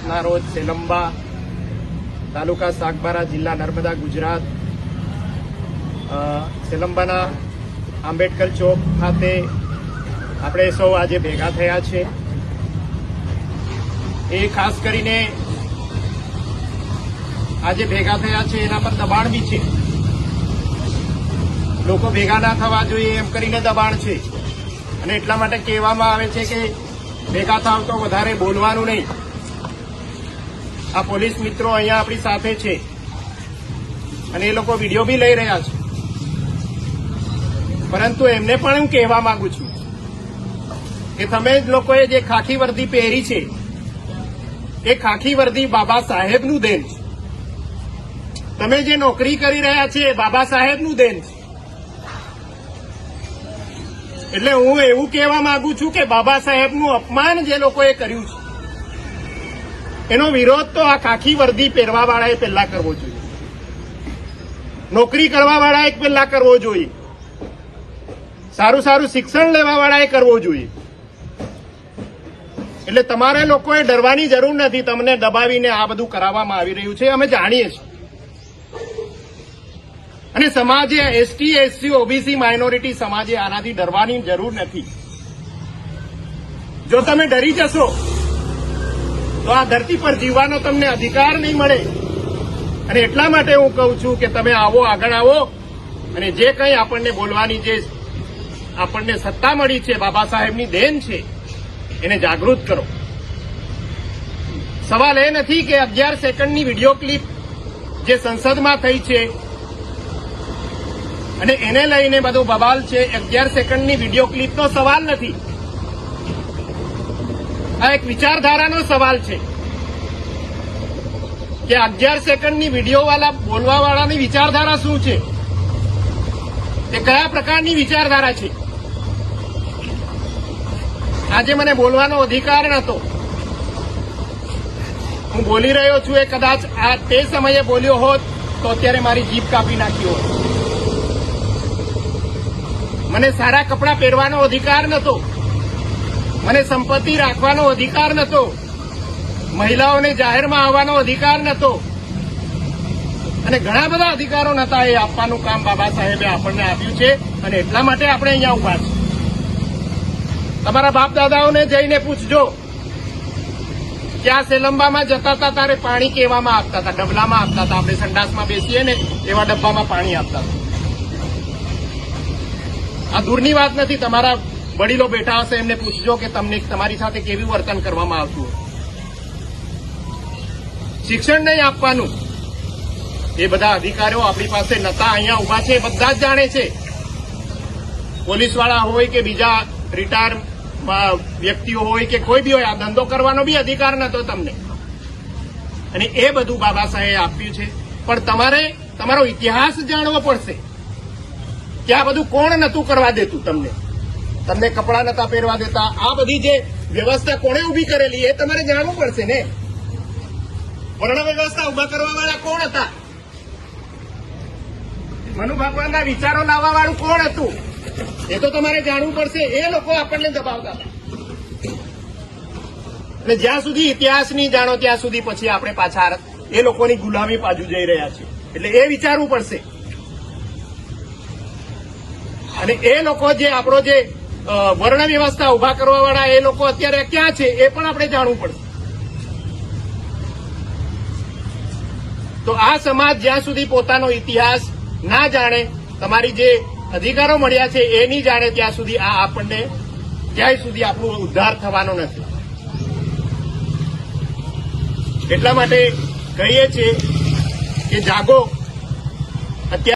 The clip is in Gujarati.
ના રોજ સેલંબા તાલુકા સાગબારા જિલ્લા નર્મદા ગુજરાત સેલંબાના આંબેડકર ચોક ખાતે આપણે સૌ આજે ભેગા થયા છે। એ ખાસ કરીને આજે ભેગા થયા છે એના પર દબાણ બી છે। લોકો ભેગા ના થવા જોઈએ એમ કરીને દબાણ છે અને એટલા માટે કહેવામાં આવે છે કે ભેગા થાવ તો વધારે બોલવાનું નહીં। આ પોલીસ મિત્રો અહીંયા આપણી સાથે છે અને એ લોકો વિડીયો બી લઈ રહ્યા છે, પરંતુ એમને પણ હું કહેવા માંગુ છું કે તમે જ લોકોએ જે ખાખી વર્દી પહેરી છે એ ખાખી વર્દી બાબા સાહેબનું દેન છે। તમે જે નોકરી કરી રહ્યા છે બાબા સાહેબનું દેન છે। એટલે હું એવું કહેવા માંગુ છું કે બાબા સાહેબનું અપમાન જે લોકોએ કર્યું છે એનો વિરોધ તો આ ખાખી વર્દી પહેરવાવાળાએ પહેલા કરવો જોઈએ, નોકરી કરવાવાળાએ પહેલા કરવો જોઈએ, સારું સારું શિક્ષણ લેવાવાળાએ કરવો જોઈએ। એટલે તમારે લોકોએ ડરવાની જરૂર નથી। તમને દબાવીને આ બધું કરાવવામાં આવી રહ્યું છે, અમે જાણીએ છીએ। અને સમાજે એસટી, એસસી, ઓબીસી, માઇનોરિટી સમાજે આનાથી ડરવાની જરૂર નથી। જો તમે ડરી જશો તો આ ધરતી પર જીવવાનો તમને અધિકાર નહીં મળે। અને એટલા માટે હું કહું છું કે તમે આવો, આગળ આવો અને જે કંઈ આપણને બોલવાની જે આપણને સત્તા મળી છે, બાબા સાહેબની દેન છે, એને જાગૃત કરો। સવાલ એ નથી કે 11 સેકન્ડની વિડીયો ક્લિપ જે સંસદમાં થઈ છે અને એને લઈને બધું બબાલ છે। 11 સેકન્ડની વિડીયો ક્લિપનો સવાલ નથી, આ એક વિચારધારાનો સવાલ છે કે 11 સેકન્ડની વિડીયોવાળા બોલવાવાળાની વિચારધારા શું છે, તે કયા પ્રકારની વિચારધારા છે। આજે મને બોલવાનો અધિકાર નહોતો, હું બોલી રહ્યો છું, એ કદાચ આ તે સમયે બોલ્યો હોત તો અત્યારે મારી જીભ કાપી નાખી હોત। મને સારા કપડાં પહેરવાનો અધિકાર નહોતો, મને સંપત્તિ રાખવાનો અધિકાર નહોતો, મહિલાઓને જાહેરમાં આવવાનો અધિકાર નહોતો અને ઘણા બધા અધિકારો નહોતા। એ આપવાનું કામ બાબા સાહેબે આપણને આપ્યું છે અને એટલા માટે આપણે અહીંયા ઉભા છીએ। તમારા બાપ દાદાઓને જઈને પૂછજો કે આ સેલંબામાં જતા હતા ત્યારે પાણી કેવામાં આપતા હતા, ડબલામાં આપતા હતા, આપણે સંડાસમાં બેસીએ ને એવા ડબ્બામાં પાણી આપતા હતા। આ દૂરની વાત નથી, તમારા વડીલો બેઠા હશે એમને પૂછજો કે તમને તમારી સાથે કેવું વર્તન કરવામાં આવતું હોય। શિક્ષણ નહીં આપવાનું, એ બધા અધિકારીઓ આપણી પાસે નતા, અહીંયા ઉભા છે, બધા જ જાણે છે। પોલીસવાળા હોય કે બીજા રિટાયર વ્યક્તિઓ હોય કે કોઈ બી હોય, આ ધંધો કરવાનો બી અધિકાર નતો તમને, અને એ બધું બાબા સાહેબે આપ્યું છે। પણ તમારે તમારો ઇતિહાસ જાણવો પડશે કે આ બધું કોણ નતું કરવા દેતું તમને, તમને કપડાં નતા પહેરવા દેતા, આ બધી જે વ્યવસ્થા કોણે ઉભી કરેલી એ તમારે જાણવું પડશે ને। વર્ણ વ્યવસ્થા ઉભા કરવા વાળા કોણ હતા, મનુ ભગવાનના વિચારો લાવવા વાળું કોણ હતું, એ તો તમારે જાણવું પડશે। એ લોકો આપણને દબાવતા હતા અને જ્યાં સુધી ઇતિહાસ નહીં જાણો ત્યાં સુધી પછી આપણે પાછા એ લોકોની ગુલામી બાજુ જઈ રહ્યા છીએ, એટલે એ વિચારવું પડશે। અને એ લોકો જે આપણો જે વર્ણ વ્યવસ્થા ઉભા કરવા વાળા એ લોકો અત્યારે ક્યાં છે એ પણ આપણે જાણવું પડશે। તો આ સમાજ જ્યાં સુધી પોતાનો ઇતિહાસ ના જાણે, તમારી જે અધિકારો મળ્યા છે એ નહીં જાણે, ત્યાં સુધી આ આપણને ક્યાંય સુધી આપણો ઉદ્ધાર થવાનો નથી। એટલા માટે કહીએ છીએ કે જાગો। અત્યારે